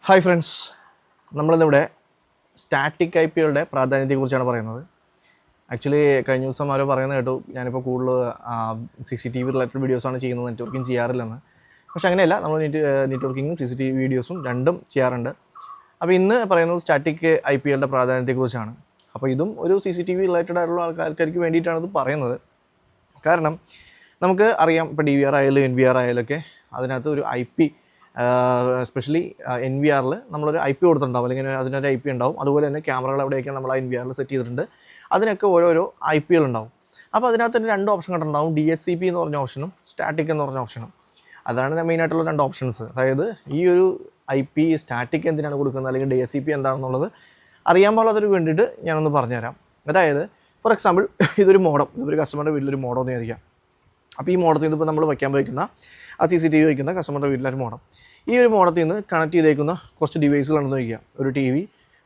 Hi friends, നമ്മളിന്നിവിടെ static I പികളുടെ പ്രാധാന്യത്തെക്കുറിച്ചാണ് പറയുന്നത്. Actually കഴിഞ്ഞ ദിവസം ആരോ പറയുന്നത് കേട്ടു, ഞാനിപ്പോൾ കൂടുതൽ CCTV റിലേറ്റഡ് വീഡിയോസാണ് ചെയ്യുന്നത്, നെറ്റ്വർക്കിംഗ് ചെയ്യാറില്ലെന്ന്. പക്ഷേ അങ്ങനെയല്ല, നമ്മൾ നെറ്റ്വർക്കിങ്ങും CCTV വീഡിയോസും രണ്ടും ചെയ്യാറുണ്ട്. അപ്പോൾ ഇന്ന് പറയുന്നത് സ്റ്റാറ്റിക് ഐ പികളുടെ പ്രാധാന്യത്തെക്കുറിച്ചാണ്. അപ്പോൾ ഇതും ഒരു CCTV റിലേറ്റഡ് ആയിട്ടുള്ള ആൾക്കാർക്ക് വേണ്ടിയിട്ടാണ് ഇത് പറയുന്നത്. കാരണം നമുക്ക് അറിയാം, ഇപ്പോൾ DVR ആയാലും NVR ആയാലൊക്കെ അതിനകത്ത് ഒരു IP എസ്പെഷ്യലി NVRൽ നമ്മളൊരു IP കൊടുത്തിട്ടുണ്ടാവും, അല്ലെങ്കിൽ അതിനൊരു IP ഉണ്ടാവും. അതുപോലെ തന്നെ ക്യാമറകൾ എവിടെയൊക്കെയാണ് നമ്മൾ NVRൽ സെറ്റ് ചെയ്തിട്ടുണ്ട് അതിനൊക്കെ ഓരോരോ IPകളുണ്ടാവും. അപ്പോൾ അതിനകത്ത് തന്നെ രണ്ട് ഓപ്ഷൻ കണ്ടിട്ടുണ്ടാവും, DHCP എന്ന് പറഞ്ഞ ഓപ്ഷനും സ്റ്റാറ്റിക് എന്ന് പറഞ്ഞ ഓപ്ഷനും. അതാണ് മെയിനായിട്ടുള്ള രണ്ട് ഓപ്ഷൻസ്. അതായത് ഈ ഒരു IP സ്റ്റാറ്റിക് എന്തിനാണ് കൊടുക്കുന്നത്, അല്ലെങ്കിൽ DHCP എന്താണെന്നുള്ളത് അറിയാൻ പാടുള്ളതിന് വേണ്ടിയിട്ട് ഞാനൊന്ന് പറഞ്ഞുതരാം. അതായത് ഫോർ എക്സാമ്പിൾ, ഇതൊരു മോഡം, ഇതൊരു കസ്റ്റമറുടെ വീട്ടിലൊരു മോഡം എന്ന് വിചാരിക്കാം. അപ്പോൾ ഈ മോഡത്തിൽ നിന്ന് ഇപ്പോൾ നമ്മൾ വയ്ക്കാൻ വയ്ക്കുന്ന CCTV വയ്ക്കുന്ന കസ്റ്റമറുടെ വീട്ടിലൊരു മോഡം, ഈ ഒരു മോഡത്തിൽ നിന്ന് കണക്ട് ചെയ്തേക്കുന്ന കുറച്ച് ഡിവൈസുകളാണെന്ന് വയ്ക്കുക. ഒരു TV,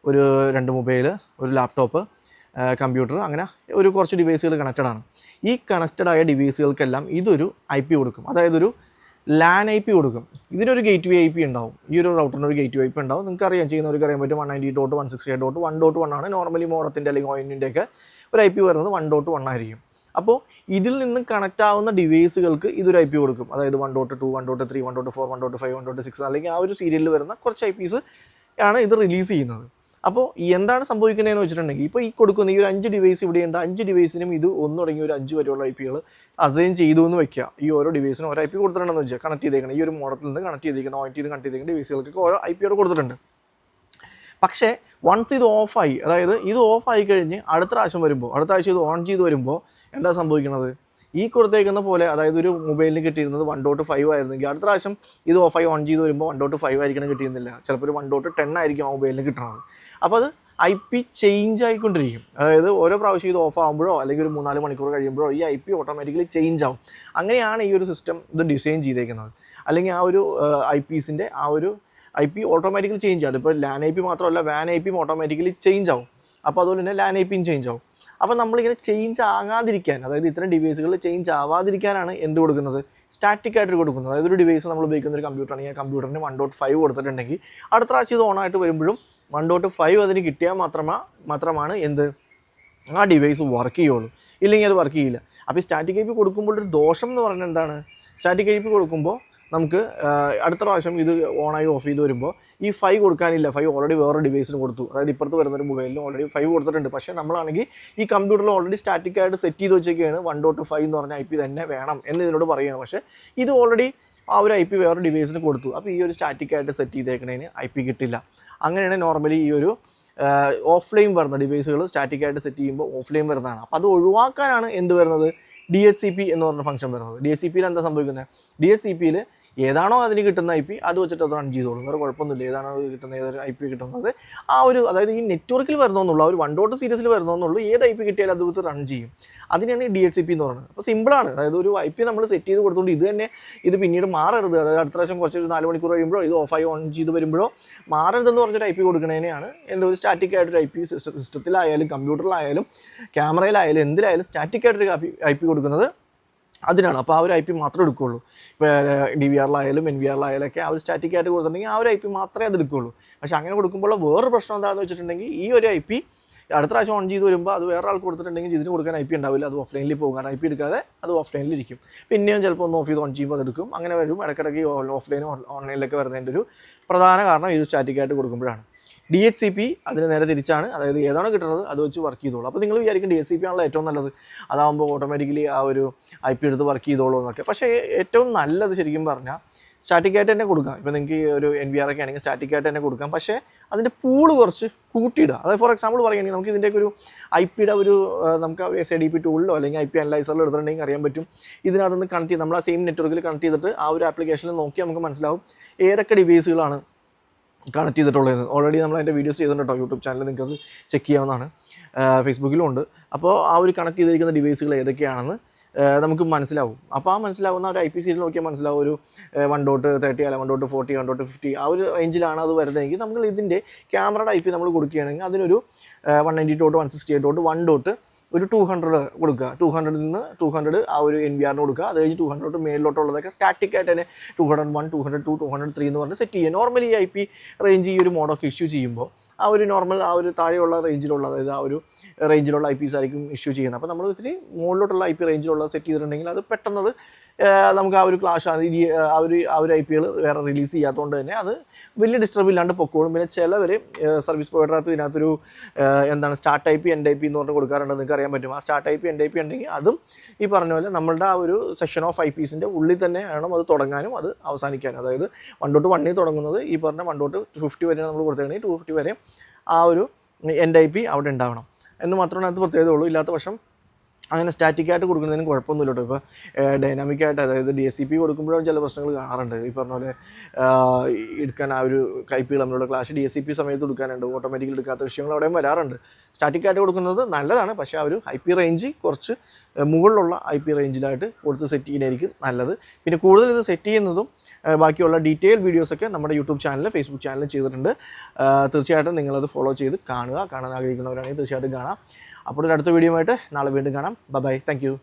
ഒരു 2 മൊബൈൽ, ഒരു ലാപ്ടോപ്പ്, കമ്പ്യൂട്ടർ, അങ്ങനെ ഒരു കുറച്ച് ഡിവൈസുകൾ കണക്റ്റഡ് ആണ്. ഈ കണക്റ്റഡായ ഡിവൈസുകൾക്കെല്ലാം ഇതൊരു IP കൊടുക്കും, അതായത് ഒരു LAN IP കൊടുക്കും. ഇതിനൊരു ഗേറ്റ്വേ IP ഉണ്ടാവും. ഈ ഒരു റൗട്ടറിന് ഒരു ഗേറ്റ്വേ IP ഉണ്ടാവും. നിങ്ങൾക്ക് അറിയാം, ചെയ്യുന്നവർക്ക് അറിയാൻ പറ്റും. 192.168.1.1 ആണ് നോർമലി മോഡത്തിൻ്റെ അല്ലെങ്കിൽ ONTൻ്റെ ഒക്കെ ഒരു IP വരുന്നത് 1.1 ആയിരിക്കും. അപ്പോൾ ഇതിൽ നിന്ന് കണക്റ്റ് ആവുന്ന ഡിവൈസുകൾക്ക് ഇതൊരു IP കൊടുക്കും. അതായത് 1.2, 1.3, 1.4, 1.5, 1.6 അല്ലെങ്കിൽ ആ ഒരു സീരിയലിൽ വരുന്ന കുറച്ച് IPs ആണ് ഇത് റിലീസ് ചെയ്യുന്നത്. അപ്പോൾ എന്താണ് സംഭവിക്കുന്നതെന്ന് വെച്ചിട്ടുണ്ടെങ്കിൽ, ഇപ്പോൾ ഈ കൊടുക്കുന്ന ഈ ഒരു 5 ഡിവൈസ് ഇവിടെയുണ്ട്, 5 ഡിവൈസിനും ഇത് 1 തുടങ്ങി ഒരു 5 വരെയുള്ള IPകൾ അസൈൻ ചെയ്തു എന്ന് വെക്കുക. ഈ ഓരോ ഡിവൈസിനും ഓരോ IP കൊടുത്തിട്ടുണ്ടെന്ന് വെച്ചാൽ കണക്ട് ചെയ്തേക്കണം. ഈ ഒരു മോഡലിൽ നിന്ന് കണക്ട് ചെയ്തേക്കുന്ന ONT കണക്ട് ചെയ്തേക്കുന്ന ഡിവൈസുകൾക്ക് ഓരോ IPയോട് കൊടുത്തിട്ടുണ്ട്. പക്ഷേ വൺസ് ഇത് ഓഫായി, അതായത് ഇത് ഓഫായി കഴിഞ്ഞ് അടുത്ത പ്രാവശ്യം വരുമ്പോൾ, അടുത്ത ആഴ്ച ഇത് ഓൺ ചെയ്ത് വരുമ്പോൾ എന്താ സംഭവിക്കുന്നത്, ഈ കൊടുത്തേക്കുന്ന പോലെ, അതായത് ഒരു മൊബൈലിന് കിട്ടിയിരുന്നത് 1.5 ആയിരുന്നെങ്കിൽ അടുത്ത പ്രാവശ്യം ഇത് ഓഫായി ഓൺ ചെയ്ത് വരുമ്പോൾ 1.5 ആയിരിക്കണം കിട്ടിയിരുന്നില്ല, ചിലപ്പോൾ ഒരു 1.10 ആയിരിക്കും ആ മൊബൈലിന് കിട്ടുന്നത്. അപ്പോൾ അത് IP ചേഞ്ച് ആയിക്കൊണ്ടിരിക്കും. അതായത് ഓരോ പ്രാവശ്യം ഇത് ഓഫ് ആകുമ്പോഴോ അല്ലെങ്കിൽ ഒരു 3-4 മണിക്കൂർ കഴിയുമ്പോഴോ ഈ IP ഓട്ടോമാറ്റിക്കലി ചേഞ്ച് ആവും. അങ്ങനെയാണ് ഈ ഒരു സിസ്റ്റം ഇത് ഡിസൈൻ ചെയ്തേക്കുന്നത്. അല്ലെങ്കിൽ ആ ഒരു IPസിൻ്റെ ആ ഒരു IP ഓട്ടോമാറ്റിക്കലി ചേഞ്ച് ആവും. അതിപ്പോൾ LAN IP മാത്രമല്ല, WAN IP ഓട്ടോമാറ്റിക്കലി ചേഞ്ച് ആവും. അപ്പോൾ അതുപോലെ തന്നെ LAN IPയും ചേഞ്ച് ആവും. അപ്പോൾ നമ്മളിങ്ങനെ ചേഞ്ച് ആകാതിരിക്കാൻ, അതായത് ഇത്തരം ഡിവൈസുകളിൽ ചേഞ്ച് ആവാതിരിക്കാനാണ് എന്ത് കൊടുക്കുന്നത്, സ്റ്റാറ്റിക് ആയിട്ട് കൊടുക്കുന്നത്. അതായത് ഒരു ഡിവൈസ് നമ്മൾ ഉപയോഗിക്കുന്ന ഒരു കമ്പ്യൂട്ടർ ആണെങ്കിൽ ആ കമ്പ്യൂട്ടറിന് 1.5 കൊടുത്തിട്ടുണ്ടെങ്കിൽ അടുത്ത പ്രാവശ്യം ഇത് ഓണായിട്ട് വരുമ്പോഴും 1.5 അതിന് കിട്ടിയാൽ മാത്രമാണ് എന്ത്, ആ ഡിവൈസ് വർക്ക് ചെയ്യുള്ളൂ, ഇല്ലെങ്കിൽ അത് വർക്ക് ചെയ്യില്ല. അപ്പോൾ ഈ സ്റ്റാറ്റിക് IP കൊടുക്കുമ്പോൾ ഒരു ദോഷം എന്ന് പറഞ്ഞാൽ എന്താണ്, സ്റ്റാറ്റിക് IP കൊടുക്കുമ്പോൾ നമുക്ക് അടുത്ത പ്രാവശ്യം ഇത് ഓണായി ഓഫ് ചെയ്ത് വരുമ്പോൾ ഈ 5 കൊടുക്കാനില്ല, 5 ഓൾറെഡി വേറെ ഡിവൈസിന് കൊടുത്തു. അതായത് ഇപ്പുറത്ത് വരുന്നൊരു മൊബൈലിന് ഓൾറെഡി 5 കൊടുത്തിട്ടുണ്ട്. പക്ഷേ നമ്മളാണെങ്കിൽ ഈ കമ്പ്യൂട്ടറിൽ ഓൾറെഡി സ്റ്റാറ്റിക്കായിട്ട് സെറ്റ് ചെയ്ത് വെച്ചൊക്കെയാണ് 1.5 എന്ന് പറഞ്ഞ IP തന്നെ വേണം എന്ന് ഇതിനോട് പറയുകയാണ്. പക്ഷേ ഇത് ഓൾറെഡി ആ ഒരു IP വേറെ ഡിവൈസിന് കൊടുത്തു. അപ്പോൾ ഈ ഒരു സ്റ്റാറ്റിക്കായിട്ട് സെറ്റ് ചെയ്തേക്കുന്നതിന് IP കിട്ടില്ല. അങ്ങനെയാണ് നോർമലി ഈ ഒരു ഓഫ്ലൈൻ വരുന്ന ഡിവൈസുകൾ സ്റ്റാറ്റിക്കായിട്ട് സെറ്റ് ചെയ്യുമ്പോൾ ഓഫ്ലൈൻ വരുന്നതാണ്. അപ്പോൾ അത് ഒഴിവാക്കാനാണ് എന്ത് വരുന്നത്, DHCP എന്ന് പറഞ്ഞ ഫംഗ്ഷൻ വരുന്നത്. DHCPയിൽ എന്താ സംഭവിക്കുന്നത്, DHCPയിൽ ഏതാണോ അതിന് കിട്ടുന്ന IP അത് വെച്ചിട്ട് അത് റൺ ചെയ്തോളും, വേറെ കുഴപ്പമൊന്നുമില്ല. ഏതാണോ കിട്ടുന്ന ഏതൊരു IP കിട്ടുന്നത് ആ ഒരു, അതായത് ഈ നെറ്റ്വർക്കിൽ വരുന്നതെന്നുള്ളൂ, ആ ഒരു 1.0 സീരീസിൽ വരുന്നതെന്നുള്ളൂ, ഏത് IP കിട്ടിയാലും അത് വെച്ച് റൺ ചെയ്യും. അതിനാണ് ഈ DHCP എന്ന് പറയുന്നത്. അപ്പോൾ സിമ്പിളാണ്. അതായത് ഒരു IP നമ്മൾ സെറ്റ് ചെയ്ത് കൊടുത്തുകൊണ്ട് ഇത് പിന്നീട് മാറരുത്, അതായത് അടുത്ത പ്രാവശ്യം കുറച്ച് 4 മണിക്കൂർ കഴിയുമ്പോഴോ ഇത് ഓഫായി ഓൺ ചെയ്ത് വരുമ്പോഴോ മാറരുതെന്ന് പറഞ്ഞൊരു IP കൊടുക്കുന്നതിനെയാണ് ഒരു സ്റ്റാറ്റിക് ആയിട്ടൊരു IP സിസ്റ്റത്തിലായാലും കമ്പ്യൂട്ടറിലായാലും ക്യാമറയിലായാലും എന്തിലായാലും സ്റ്റാറ്റിക് ആയിട്ടൊരു IP കൊടുക്കുന്നത് അതിനാണ്. അപ്പോൾ ആ ഒരു IP മാത്രമേ എടുക്കുകയുള്ളൂ. ഇപ്പോൾ DVRലായാലും NVRലായാലും ഒക്കെ ആ ഒരു സ്റ്റാറ്റിക് ആയിട്ട് കൊടുത്തിട്ടുണ്ടെങ്കിൽ ആ ഒരു IP മാത്രമേ അത് എടുക്കുകയുള്ളൂ. പക്ഷേ അങ്ങനെ കൊടുക്കുമ്പോൾ വേറൊരു പ്രശ്നം എന്താണെന്ന് വെച്ചിട്ടുണ്ടെങ്കിൽ, ഈ ഒരു IP അടുത്ത പ്രാവശ്യം ഓൺ ചെയ്ത് വരുമ്പോൾ അത് വേറെ ആൾക്ക് കൊടുത്തിട്ടുണ്ടെങ്കിൽ ഇതിന് കൊടുക്കാൻ IP ഉണ്ടാവില്ല, അത് ഓഫ്ലൈനിൽ പോകും. കാരണം IP എടുക്കാതെ അത് ഓഫ്ലൈനിൽ ഇരിക്കും. പിന്നെയും ചിലപ്പോൾ ഒന്ന് ഓഫ് ചെയ്ത് ഓൺ ചെയ്യുമ്പോൾ അതെടുക്കും. അങ്ങനെ വരും. ഇടയ്ക്കിടയ്ക്ക് ഓഫ്ലൈനും ഓൺലൈനിലൊക്കെ വരുന്നതിൻ്റെ ഒരു പ്രധാന കാരണം ഈ ഒരു സ്റ്റാറ്റിക് ആയിട്ട് കൊടുക്കുമ്പോഴാണ്. DHCP അതിന് നേരെ തിരിച്ചാണ്. അതായത് ഏതാണോ കിട്ടുന്നത് അത് വെച്ച് വർക്ക് ചെയ്തോളൂ. അപ്പോൾ നിങ്ങൾ വിചാരിക്കും DHCP ആണല്ലോ ഏറ്റവും നല്ലത്, അതാകുമ്പോൾ ഓട്ടോമാറ്റിക്കലി ആ ഒരു IP എടുത്ത് വർക്ക് ചെയ്തോളൂ എന്നൊക്കെ. പക്ഷേ ഏറ്റവും നല്ലത് ശരിക്കും പറഞ്ഞാൽ സ്റ്റാറ്റിക് ആയിട്ട് തന്നെ കൊടുക്കാം. ഇപ്പോൾ നിങ്ങൾക്ക് ഒരു NVR ഒക്കെ ആണെങ്കിൽ സ്റ്റാറ്റിക് ആയിട്ട് തന്നെ കൊടുക്കാം. പക്ഷേ അതിൻ്റെ പൂള് കുറച്ച് കൂട്ടിയിടുക. അതായത് ഫോർ എക്സാമ്പിൾ പറയുകയാണെങ്കിൽ നമുക്ക് ഇതിൻ്റെയൊക്കെ ഒരു IPയുടെ ഒരു നമുക്ക് SADP ടൂളിലോ അല്ലെങ്കിൽ IP അനലൈസറിലോ എടുത്തിട്ടുണ്ടെങ്കിൽ അറിയാൻ പറ്റും. ഇതിനകത്തുനിന്ന് കണക്ട് ചെയ്ത് നമ്മൾ ആ സെയിം നെറ്റ്വർക്കിൽ കണക്ട് ചെയ്തിട്ട് ആ ഒരു ആപ്ലിക്കേഷനിൽ നോക്കി നമുക്ക് മനസ്സിലാവും ഏതൊക്കെ ഡിവൈസുകളാണ് കണക്ട് ചെയ്തിട്ടുള്ളത്. ഓൾറെഡി നമ്മൾ അതിൻ്റെ വീഡിയോസ് ചെയ്തിട്ടുണ്ട് കേട്ടോ, യൂട്യൂബ് ചാനലിൽ നിങ്ങൾക്കത് ചെക്ക് ചെയ്യാവുന്നതാണ്, ഫേസ്ബുക്കിലും ഉണ്ട്. അപ്പോൾ ആ ഒരു കണക്ട് ചെയ്തിരിക്കുന്ന ഡിവൈസുകൾ ഏതൊക്കെയാണെന്ന് നമുക്ക് മനസ്സിലാവും. അപ്പോൾ ആ മനസ്സിലാവുന്ന ഒരു IP സീരിയൽ നോക്കിയാൽ മനസ്സിലാവും, ഒരു 1.30 അല്ല 1.40 1.50 ആ ഒരു റേഞ്ചിലാണ് അത് വരുന്നതെങ്കിൽ നമ്മൾ ഇതിൻ്റെ ക്യാമറയുടെ IP നമ്മൾ കൊടുക്കുകയാണെങ്കിൽ അതിനൊരു 192.168.1. ഒരു 200 കൊടുക്കുക, 200 നിന്ന് 200 ആ ഒരു NVR കൊടുക്കുക. അത് കഴിഞ്ഞ് 200 മേളിലോട്ടുള്ളതൊക്കെ സ്റ്റാറ്റിക് ആയിട്ട് തന്നെ 201, 202, 203 എന്ന് പറഞ്ഞ് സെറ്റ് ചെയ്യുക. നോർമലി IP റേഞ്ച് ഈ ഒരു മോഡൊക്കെ ഇഷ്യൂ ചെയ്യുമ്പോൾ ആ ഒരു നോർമൽ ആ ഒരു താഴെയുള്ള റേഞ്ചിലുള്ള, അതായത് ആ ഒരു റേഞ്ചിലുള്ള IPs ആയിരിക്കും ഇഷ്യൂ ചെയ്യുന്നത്. അപ്പോൾ നമ്മൾ ഇത്തിരി മുകളിലോട്ടുള്ള IP റേഞ്ചിലുള്ള സെറ്റ് ചെയ്തിട്ടുണ്ടെങ്കിൽ അത് പെട്ടെന്നത് നമുക്ക് ആ ഒരു ക്ലാഷ് ആ ഒരു IPകൾ വേറെ റിലീസ് ചെയ്യാത്തതുകൊണ്ട് തന്നെ അത് വലിയ ഡിസ്റ്റർബ് ഇല്ലാണ്ട് പൊക്കോളും. പിന്നെ ചിലവർ സർവീസ് പ്രൊവൈഡറിനകത്ത് ഇതിനകത്തൊരു എന്താണ് സ്റ്റാർട്ട് IP എൻഡ് IP എന്ന് പറഞ്ഞ് കൊടുക്കാറുണ്ട്. നിങ്ങൾക്ക് അറിയാൻ പറ്റും. ആ സ്റ്റാർട്ട് IP എൻഡ് IP ഉണ്ടെങ്കിൽ അതും ഈ പറഞ്ഞ പോലെ നമ്മളുടെ ആ ഒരു സെക്ഷൻ ഓഫ് IPസിൻ്റെ ഉള്ളിൽ തന്നെ വേണം അത് തുടങ്ങാനും അത് അവസാനിക്കാനും. അതായത് 1 തൊട്ട് 1 തുടങ്ങുന്നത് ഈ പറഞ്ഞ 1 തൊട്ട് 50 വരെ നമ്മൾ കൊടുത്തിട്ടുണ്ടെങ്കിൽ 250 വരെ ആ ഒരു എൻഡ് IP അവിടെ ഉണ്ടാവണം എന്ന് മാത്രമേ അത് പ്രത്യേകതയുള്ളൂ. ഇല്ലാത്ത പക്ഷം അങ്ങനെ സ്റ്റാറ്റിക്കായിട്ട് കൊടുക്കുന്നതിന് കുഴപ്പമൊന്നുമില്ല കേട്ടോ. ഇപ്പോൾ ഡൈനാമിക്കായിട്ട്, അതായത് DSCP കൊടുക്കുമ്പോഴും ചില പ്രശ്നങ്ങൾ കാണാറുണ്ട്. ഈ പറഞ്ഞ പോലെ എടുക്കാൻ ആ ഒരു IP തമ്മിലുള്ള ക്ലാഷ് DSCP സമയത്ത് എടുക്കാനുണ്ട്, ഓട്ടോമാറ്റിക്കലി എടുക്കാത്ത വിഷയങ്ങൾ അവിടെയും വരാറുണ്ട്. സ്റ്റാറ്റിക്കായിട്ട് കൊടുക്കുന്നത് നല്ലതാണ്, പക്ഷേ ആ ഒരു IP റേഞ്ച് കുറച്ച് മുകളിലുള്ള IP റേഞ്ചിലായിട്ട് കൊടുത്ത് സെറ്റ് ചെയ്യുന്നതായിരിക്കും നല്ലത്. പിന്നെ കൂടുതൽ ഇത് സെറ്റ് ചെയ്യുന്നതും ബാക്കിയുള്ള ഡീറ്റെയിൽ വീഡിയോസൊക്കെ നമ്മുടെ യൂട്യൂബ് ചാനൽ, ഫേസ്ബുക്ക് ചാനൽ ചെയ്തിട്ടുണ്ട്. തീർച്ചയായിട്ടും നിങ്ങളത് ഫോളോ ചെയ്ത് കാണാൻ ആഗ്രഹിക്കുന്നവരാണെങ്കിൽ തീർച്ചയായിട്ടും കാണാം. അപ്പോൾ ഒരു അടുത്ത വീഡിയോ ആയിട്ട് നാളെ വീണ്ടും കാണാം. Bye, thank U.